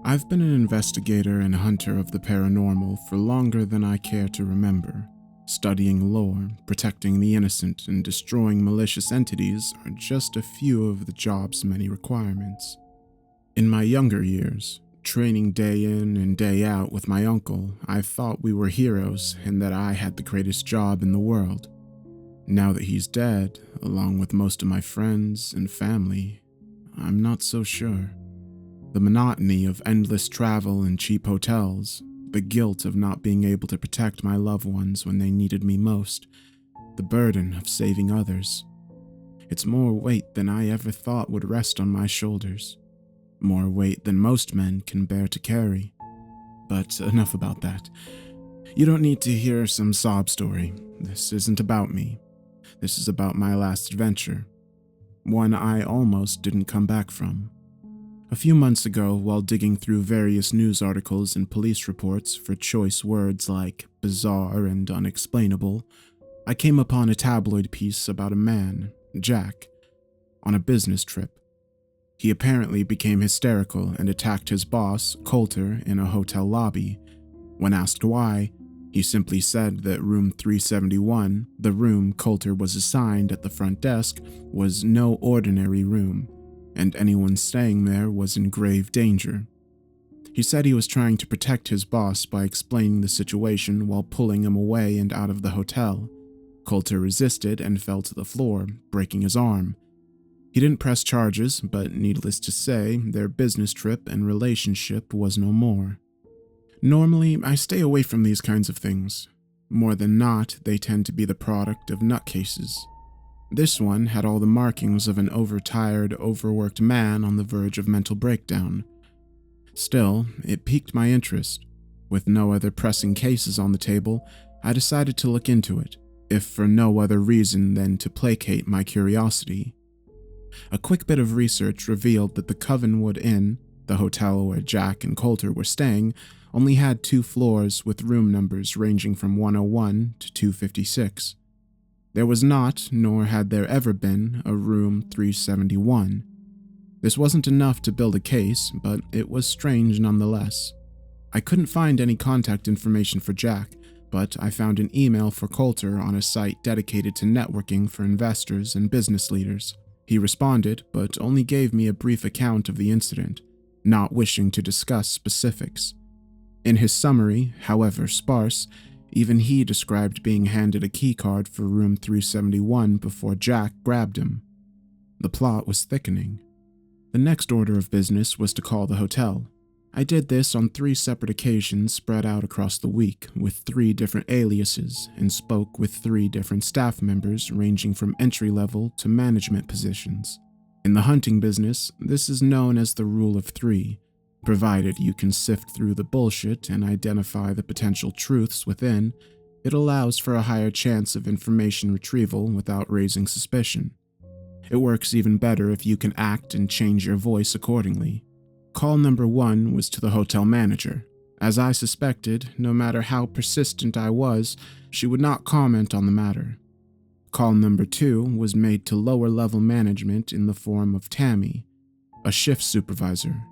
I've been an investigator and hunter of the paranormal for longer than I care to remember. Studying lore, protecting the innocent, and destroying malicious entities are just a few of the job's many requirements. In my younger years, training day in and day out with my uncle, I thought we were heroes and that I had the greatest job in the world. Now that he's dead, along with most of my friends and family, I'm not so sure. The monotony of endless travel and cheap hotels, the guilt of not being able to protect my loved ones when they needed me most, the burden of saving others. It's more weight than I ever thought would rest on my shoulders. More weight than most men can bear to carry. But enough about that. You don't need to hear some sob story. This isn't about me. This is about my last adventure. One I almost didn't come back from. A few months ago, while digging through various news articles and police reports for choice words like bizarre and unexplainable, I came upon a tabloid piece about a man, Jack, on a business trip. He apparently became hysterical and attacked his boss, Coulter, in a hotel lobby. When asked why, he simply said that room 371, the room Coulter was assigned at the front desk, was no ordinary room, and anyone staying there was in grave danger. He said he was trying to protect his boss by explaining the situation while pulling him away and out of the hotel. Coulter resisted and fell to the floor, breaking his arm. He didn't press charges, but needless to say, their business trip and relationship was no more. Normally, I stay away from these kinds of things. More than not, they tend to be the product of nutcases. This one had all the markings of an overtired, overworked man on the verge of mental breakdown. Still, it piqued my interest. With no other pressing cases on the table, I decided to look into it, if for no other reason than to placate my curiosity. A quick bit of research revealed that the Covenwood Inn, the hotel where Jack and Coulter were staying, only had 2 floors with room numbers ranging from 101 to 256. There was not, nor had there ever been, a room 371. This wasn't enough to build a case, but it was strange nonetheless. I couldn't find any contact information for Jack, but I found an email for Coulter on a site dedicated to networking for investors and business leaders. He responded, but only gave me a brief account of the incident, not wishing to discuss specifics. In his summary, however sparse, even he described being handed a keycard for room 371 before Jack grabbed him. The plot was thickening. The next order of business was to call the hotel. I did this on 3 separate occasions spread out across the week with 3 different aliases and spoke with 3 different staff members ranging from entry-level to management positions. In the hunting business, this is known as the rule of 3. Provided you can sift through the bullshit and identify the potential truths within, it allows for a higher chance of information retrieval without raising suspicion. It works even better if you can act and change your voice accordingly. Call number 1 was to the hotel manager. As I suspected, no matter how persistent I was, she would not comment on the matter. Call number 2 was made to lower-level management in the form of Tammy, a shift supervisor.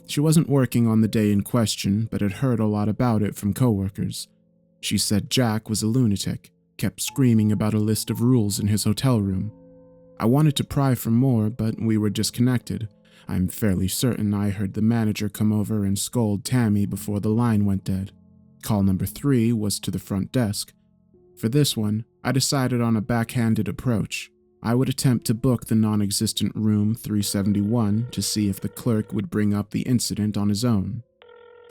She wasn't working on the day in question, but had heard a lot about it from coworkers. She said Jack was a lunatic, kept screaming about a list of rules in his hotel room. I wanted to pry for more, but we were disconnected. I'm fairly certain I heard the manager come over and scold Tammy before the line went dead. Call number 3 was to the front desk. For this one, I decided on a backhanded approach. I would attempt to book the non-existent room 371 to see if the clerk would bring up the incident on his own.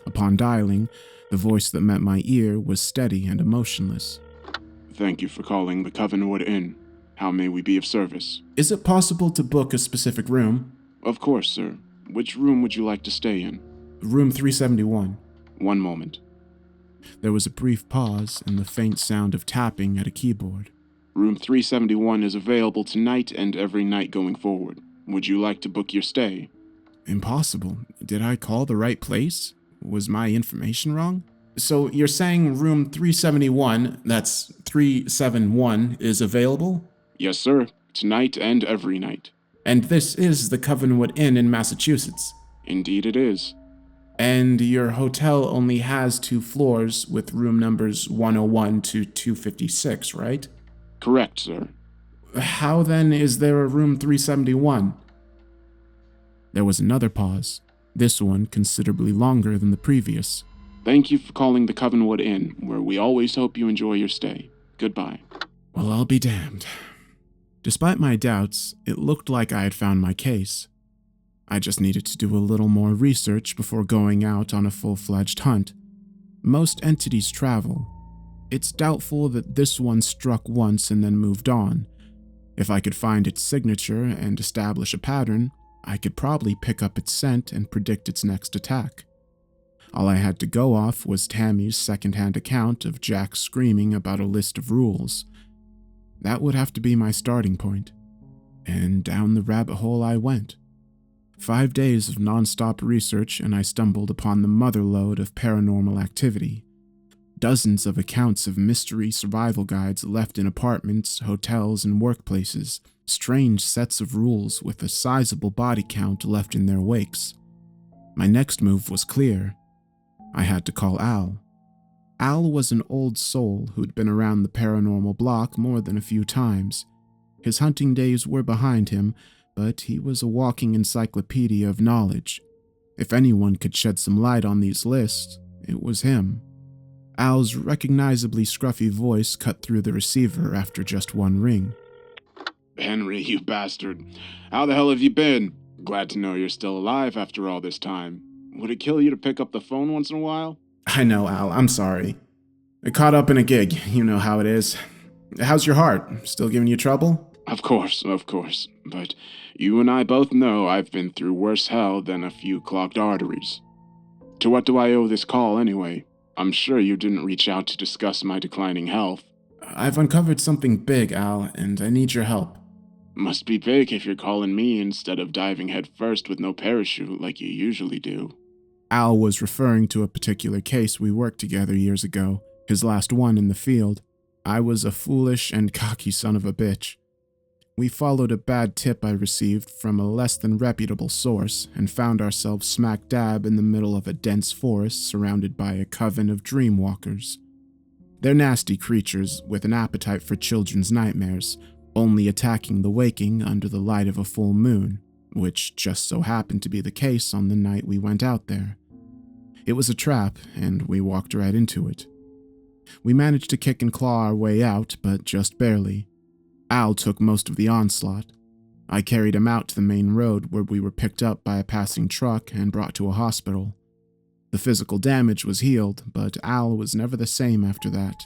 Upon dialing, the voice that met my ear was steady and emotionless. Thank you for calling the Covenwood Inn. How may we be of service? Is it possible to book a specific room? Of course, sir. Which room would you like to stay in? Room 371. One moment. There was a brief pause and the faint sound of tapping at a keyboard. Room 371 is available tonight and every night going forward. Would you like to book your stay? Impossible. Did I call the right place? Was my information wrong? So you're saying room 371, that's 371, is available? Yes, sir. Tonight and every night. And this is the Covenwood Inn in Massachusetts. Indeed it is. And your hotel only has 2 floors with room numbers 101 to 256, right? Correct, sir. How then is there a room 371? There was another pause, this one considerably longer than the previous. Thank you for calling the Covenwood Inn, where we always hope you enjoy your stay. Goodbye. Well, I'll be damned. Despite my doubts, it looked like I had found my case. I just needed to do a little more research before going out on a full-fledged hunt. Most entities travel. It's doubtful that this one struck once and then moved on. If I could find its signature and establish a pattern, I could probably pick up its scent and predict its next attack. All I had to go off was Tammy's second-hand account of Jack screaming about a list of rules. That would have to be my starting point. And down the rabbit hole I went. 5 days of non-stop research and I stumbled upon the motherlode of paranormal activity. Dozens of accounts of mystery survival guides left in apartments, hotels, and workplaces. Strange sets of rules with a sizable body count left in their wakes. My next move was clear. I had to call Al. Al was an old soul who'd been around the paranormal block more than a few times. His hunting days were behind him, but he was a walking encyclopedia of knowledge. If anyone could shed some light on these lists, it was him. Al's recognizably scruffy voice cut through the receiver after just one ring. Henry, you bastard. How the hell have you been? Glad to know you're still alive after all this time. Would it kill you to pick up the phone once in a while? I know, Al, I'm sorry. I caught up in a gig, you know how it is. How's your heart? Still giving you trouble? Of course. But you and I both know I've been through worse hell than a few clogged arteries. To what do I owe this call anyway? I'm sure you didn't reach out to discuss my declining health. I've uncovered something big, Al, and I need your help. Must be big if you're calling me instead of diving headfirst with no parachute like you usually do. Al was referring to a particular case we worked together years ago, his last one in the field. I was a foolish and cocky son of a bitch. We followed a bad tip I received from a less than reputable source and found ourselves smack dab in the middle of a dense forest surrounded by a coven of dreamwalkers. They're nasty creatures with an appetite for children's nightmares, only attacking the waking under the light of a full moon, which just so happened to be the case on the night we went out there. It was a trap, and we walked right into it. We managed to kick and claw our way out, but just barely. Al took most of the onslaught. I carried him out to the main road where we were picked up by a passing truck and brought to a hospital. The physical damage was healed, but Al was never the same after that.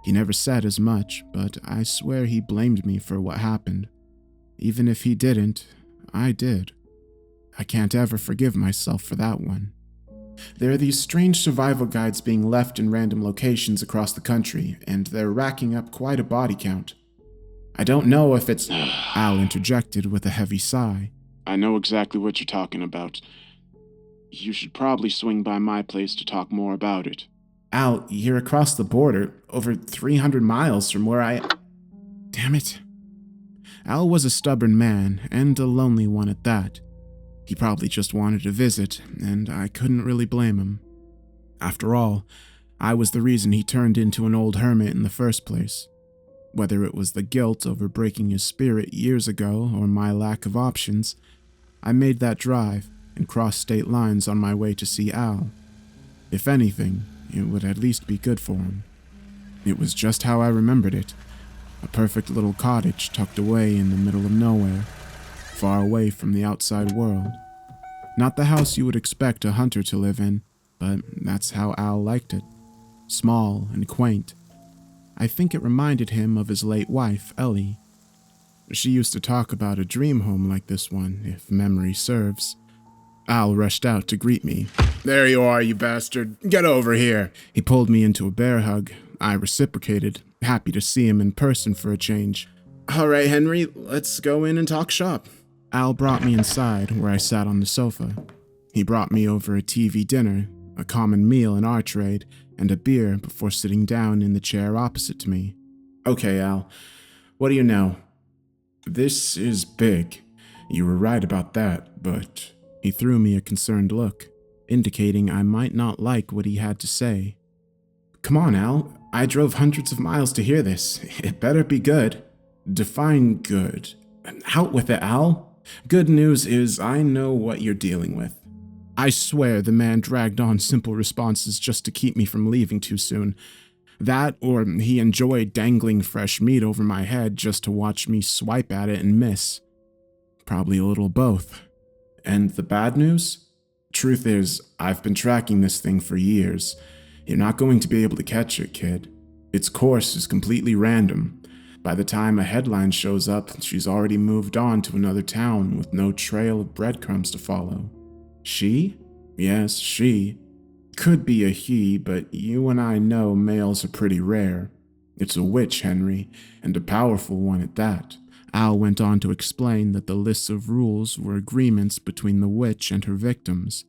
He never said as much, but I swear he blamed me for what happened. Even if he didn't, I did. I can't ever forgive myself for that one. There are these strange survival guides being left in random locations across the country, and they're racking up quite a body count. I don't know if it's... Al interjected with a heavy sigh. I know exactly what you're talking about. You should probably swing by my place to talk more about it. Al, you're across the border, over 300 miles from where I... Damn it. Al was a stubborn man, and a lonely one at that. He probably just wanted to visit, and I couldn't really blame him. After all, I was the reason he turned into an old hermit in the first place. Whether it was the guilt over breaking his spirit years ago or my lack of options, I made that drive and crossed state lines on my way to see Al. If anything, it would at least be good for him. It was just how I remembered it. A perfect little cottage tucked away in the middle of nowhere, far away from the outside world. Not the house you would expect a hunter to live in, but that's how Al liked it. Small and quaint. I think it reminded him of his late wife, Ellie. She used to talk about a dream home like this one, if memory serves. Al rushed out to greet me. "There you are, you bastard. Get over here." He pulled me into a bear hug. I reciprocated, happy to see him in person for a change. "All right, Henry, let's go in and talk shop." Al brought me inside, where I sat on the sofa. He brought me over a TV dinner, a common meal in our trade, and a beer before sitting down in the chair opposite to me. "Okay, Al, what do you know?" "This is big. You were right about that, but..." He threw me a concerned look. indicating I might not like what he had to say. Come on, Al. I drove hundreds of miles to hear this. It better be good. Define good. Out with it, Al. Good news is I know what you're dealing with. I swear the man dragged on simple responses just to keep me from leaving too soon. That, or he enjoyed dangling fresh meat over my head just to watch me swipe at it and miss. Probably a little both. And the bad news? Truth is, I've been tracking this thing for years. You're not going to be able to catch it, kid. Its course is completely random. By the time a headline shows up, she's already moved on to another town with no trail of breadcrumbs to follow. She? Yes, she. Could be a he, but you and I know males are pretty rare. It's a witch, Henry, and a powerful one at that. Al went on to explain that the lists of rules were agreements between the witch and her victims,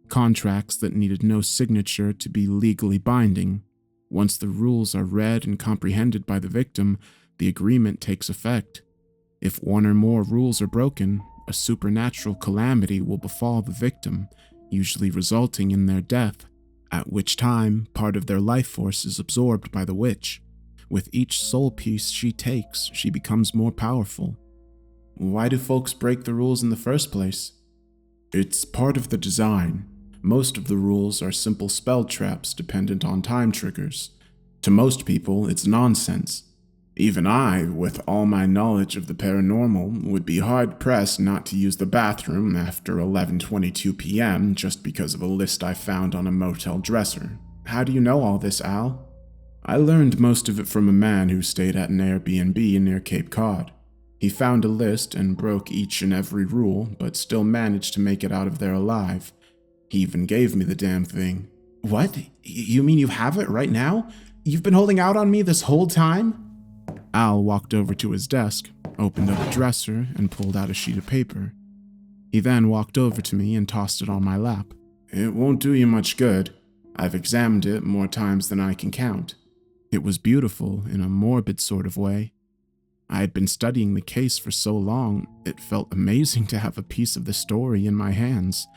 contracts that needed no signature to be legally binding. Once the rules are read and comprehended by the victim, the agreement takes effect. If one or more rules are broken, a supernatural calamity will befall the victim, usually resulting in their death, at which time part of their life force is absorbed by the witch. With each soul piece she takes, she becomes more powerful. Why do folks break the rules in the first place? It's part of the design. Most of the rules are simple spell traps dependent on time triggers. To most people, it's nonsense. Even I, with all my knowledge of the paranormal, would be hard-pressed not to use the bathroom after 11:22 p.m. just because of a list I found on a motel dresser. How do you know all this, Al? I learned most of it from a man who stayed at an Airbnb near Cape Cod. He found a list and broke each and every rule, but still managed to make it out of there alive. He even gave me the damn thing. What? You mean you have it right now? You've been holding out on me this whole time? Al walked over to his desk, opened up a dresser, and pulled out a sheet of paper. He then walked over to me and tossed it on my lap. It won't do you much good. I've examined it more times than I can count. It was beautiful in a morbid sort of way. I had been studying the case for so long, it felt amazing to have a piece of the story in my hands,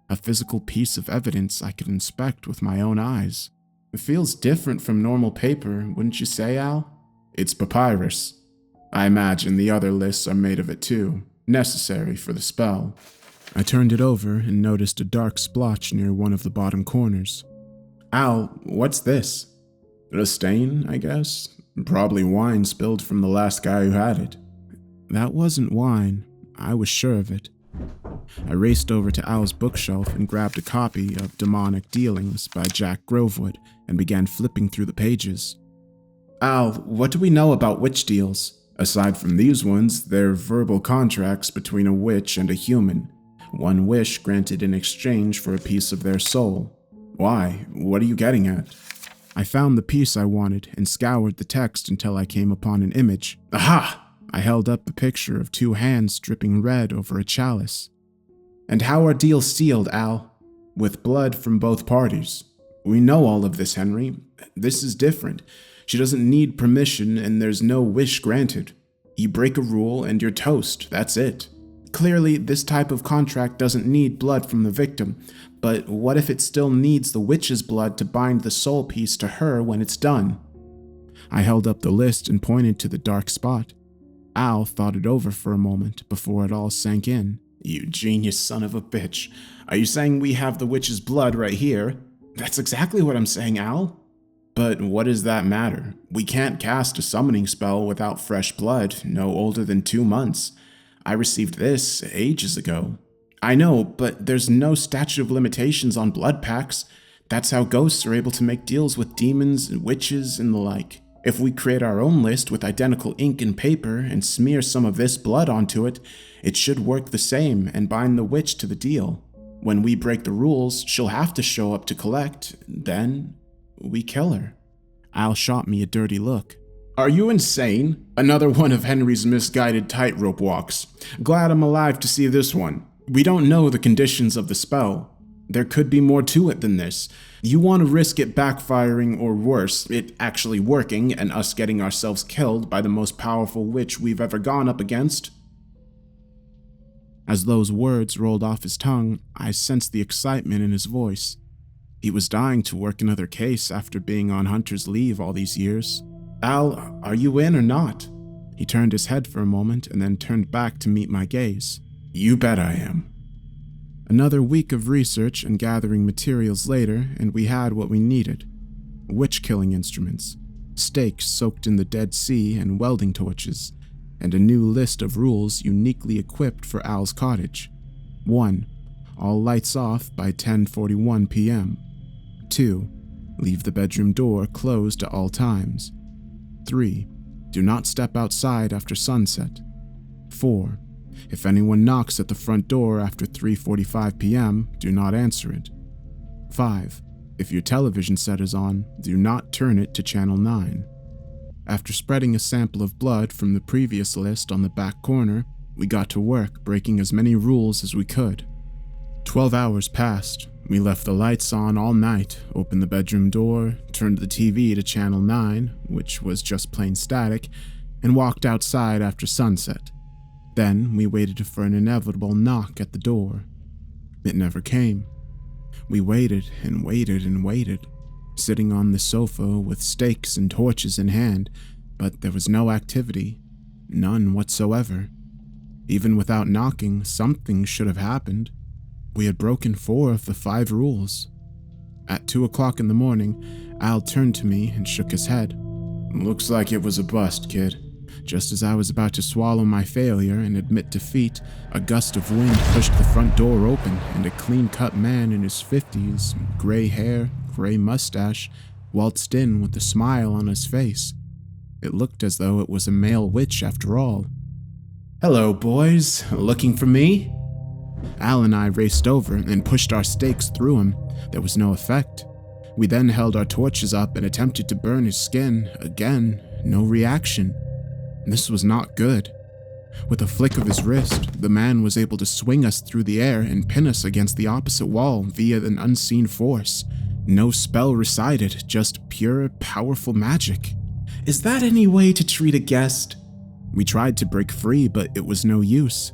a physical piece of evidence I could inspect with my own eyes. It feels different from normal paper, wouldn't you say, Al? It's papyrus. I imagine the other lists are made of it too, necessary for the spell. I turned it over and noticed a dark splotch near one of the bottom corners. Al, what's this? A stain, I guess? Probably wine spilled from the last guy who had it. That wasn't wine. I was sure of it. I raced over to Al's bookshelf and grabbed a copy of Demonic Dealings by Jack Grovewood and began flipping through the pages. Al, what do we know about witch deals? Aside from these ones, they're verbal contracts between a witch and a human. One wish granted in exchange for a piece of their soul. Why? What are you getting at? I found the piece I wanted and scoured the text until I came upon an image. Aha! I held up a picture of two hands dripping red over a chalice. And how are deals sealed, Al? With blood from both parties. We know all of this, Henry. This is different. She doesn't need permission and there's no wish granted. You break a rule and you're toast, that's it. Clearly, this type of contract doesn't need blood from the victim, but what if it still needs the witch's blood to bind the soul piece to her when it's done? I held up the list and pointed to the dark spot. Al thought it over for a moment before it all sank in. You genius son of a bitch. Are you saying we have the witch's blood right here? That's exactly what I'm saying, Al. But what does that matter? We can't cast a summoning spell without fresh blood, no older than 2 months. I received this ages ago. I know, but there's no statute of limitations on blood packs. That's how ghosts are able to make deals with demons and witches and the like. If we create our own list with identical ink and paper and smear some of this blood onto it, it should work the same and bind the witch to the deal. When we break the rules, she'll have to show up to collect. Then we kill her. Al shot me a dirty look. Are you insane? Another one of Henry's misguided tightrope walks. Glad I'm alive to see this one. We don't know the conditions of the spell. There could be more to it than this. You want to risk it backfiring or worse, it actually working and us getting ourselves killed by the most powerful witch we've ever gone up against? As those words rolled off his tongue, I sensed the excitement in his voice. He was dying to work another case after being on Hunter's leave all these years. "Al, are you in or not?" He turned his head for a moment and then turned back to meet my gaze. "You bet I am." Another week of research and gathering materials later, and we had what we needed. Witch-killing instruments, stakes soaked in the Dead Sea and welding torches, and a new list of rules uniquely equipped for Al's cottage. 1. All lights off by 10:41 p.m. 2. Leave the bedroom door closed at all times. 3. Do not step outside after sunset. 4. If anyone knocks at the front door after 3:45 p.m., do not answer it. 5. If your television set is on, do not turn it to channel 9. After spreading a sample of blood from the previous list on the back corner, we got to work breaking as many rules as we could. 12 hours passed. We left the lights on all night, opened the bedroom door, turned the TV to channel 9, which was just plain static, and walked outside after sunset. Then we waited for an inevitable knock at the door. It never came. We waited and waited and waited, sitting on the sofa with stakes and torches in hand, but there was no activity, none whatsoever. Even without knocking, something should have happened. We had broken 4 of the 5 rules. At 2 o'clock in the morning, Al turned to me and shook his head. "Looks like it was a bust, kid." Just as I was about to swallow my failure and admit defeat, a gust of wind pushed the front door open, and a clean-cut man in his 50s, gray hair, gray mustache, waltzed in with a smile on his face. It looked as though it was a male witch after all. "Hello, boys. Looking for me?" Al and I raced over and pushed our stakes through him. There was no effect. We then held our torches up and attempted to burn his skin. Again, no reaction. This was not good. With a flick of his wrist, the man was able to swing us through the air and pin us against the opposite wall via an unseen force. No spell recited, just pure, powerful magic. Is that any way to treat a guest? We tried to break free, but it was no use.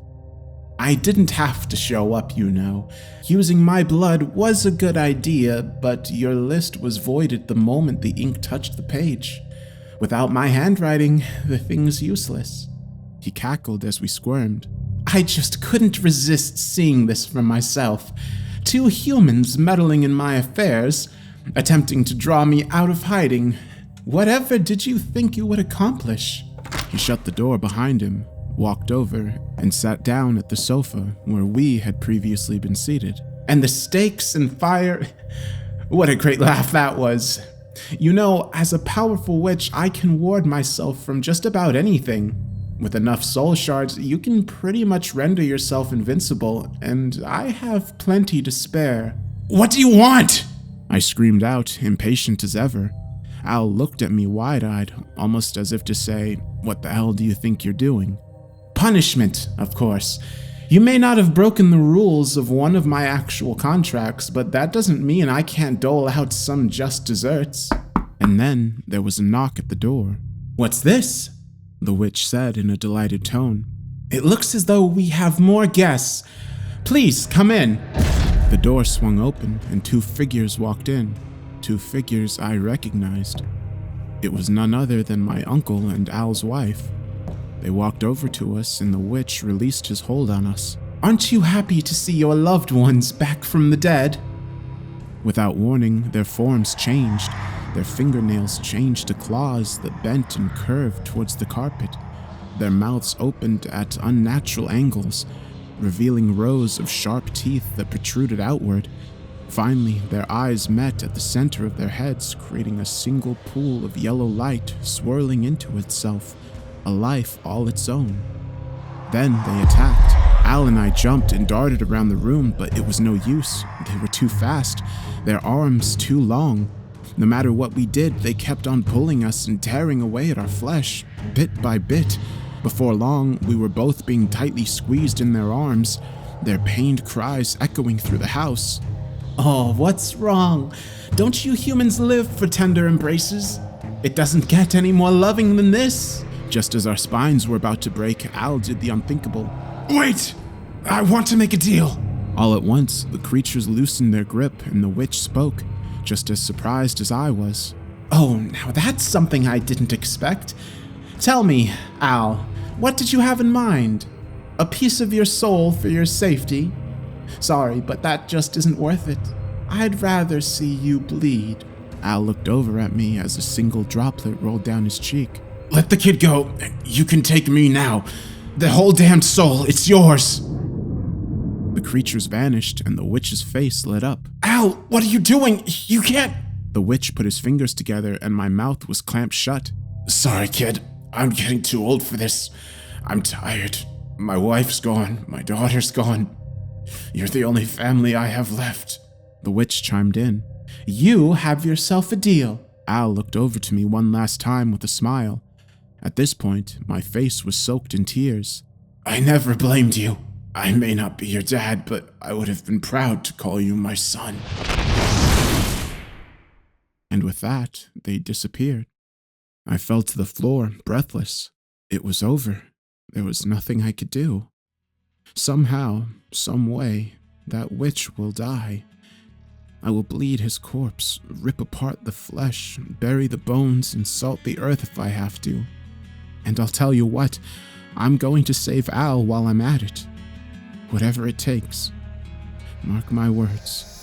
I didn't have to show up, you know. Using my blood was a good idea, but your list was voided the moment the ink touched the page. Without my handwriting, the thing's useless. He cackled as we squirmed. I just couldn't resist seeing this for myself. 2 humans meddling in my affairs, attempting to draw me out of hiding. Whatever did you think you would accomplish? He shut the door behind him, walked over, and sat down at the sofa where we had previously been seated. And the stakes and fire... What a great laugh that was. You know, as a powerful witch, I can ward myself from just about anything. With enough soul shards, you can pretty much render yourself invincible, and I have plenty to spare. What do you want? I screamed out, impatient as ever. Al looked at me wide-eyed, almost as if to say, what the hell do you think you're doing? Punishment, of course. You may not have broken the rules of one of my actual contracts, but that doesn't mean I can't dole out some just desserts. And then there was a knock at the door. What's this? The witch said in a delighted tone. It looks as though we have more guests. Please, come in. The door swung open and 2 figures walked in. 2 figures I recognized. It was none other than my uncle and Al's wife. They walked over to us and the witch released his hold on us. Aren't you happy to see your loved ones back from the dead? Without warning, their forms changed. Their fingernails changed to claws that bent and curved towards the carpet. Their mouths opened at unnatural angles, revealing rows of sharp teeth that protruded outward. Finally, their eyes met at the center of their heads, creating a single pool of yellow light swirling into itself, a life all its own. Then they attacked. Al and I jumped and darted around the room, but it was no use. They were too fast, their arms too long. No matter what we did, they kept on pulling us and tearing away at our flesh, bit by bit. Before long, we were both being tightly squeezed in their arms, their pained cries echoing through the house. Oh, what's wrong? Don't you humans live for tender embraces? It doesn't get any more loving than this. Just as our spines were about to break, Al did the unthinkable. Wait! I want to make a deal. All at once, the creatures loosened their grip and the witch spoke, just as surprised as I was. Oh, now that's something I didn't expect. Tell me, Al, what did you have in mind? A piece of your soul for your safety? Sorry, but that just isn't worth it. I'd rather see you bleed. Al looked over at me as a single droplet rolled down his cheek. Let the kid go. You can take me now. The whole damned soul, it's yours. The creatures vanished and the witch's face lit up. Al, what are you doing? You can't. The witch put his fingers together and my mouth was clamped shut. Sorry, kid. I'm getting too old for this. I'm tired. My wife's gone. My daughter's gone. You're the only family I have left. The witch chimed in. You have yourself a deal. Al looked over to me one last time with a smile. At this point, my face was soaked in tears. I never blamed you. I may not be your dad, but I would have been proud to call you my son. And with that, they disappeared. I fell to the floor, breathless. It was over. There was nothing I could do. Somehow, some way, that witch will die. I will bleed his corpse, rip apart the flesh, bury the bones, and salt the earth if I have to. And I'll tell you what, I'm going to save Al while I'm at it. Whatever it takes. Mark my words.